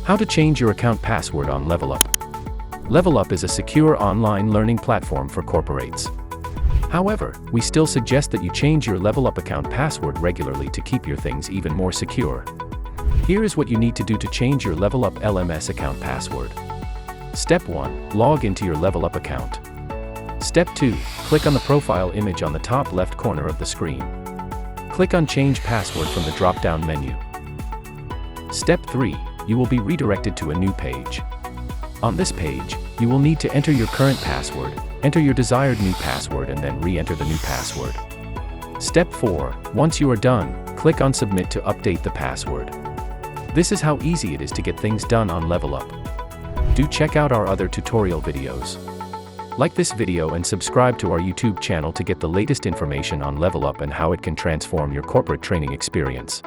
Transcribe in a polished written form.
How to change your account password on Levelup. Levelup is a secure online learning platform for corporates. However, we still suggest that you change your Levelup account password regularly to keep your things even more secure. Here is what you need to do to change your Levelup LMS account password. Step 1. Log into your Levelup account. Step 2. Click on the profile image on the top left corner of the screen. Click on Change Password from the drop-down menu. Step 3. You will be redirected to a new page. On this page, you will need to enter your current password, enter your desired new password and then re-enter the new password. Step 4. Once you are done, click on Submit to update the password. This is how easy it is to get things done on Levelup. Do check out our other tutorial videos. Like this video and subscribe to our YouTube channel to get the latest information on Levelup and how it can transform your corporate training experience.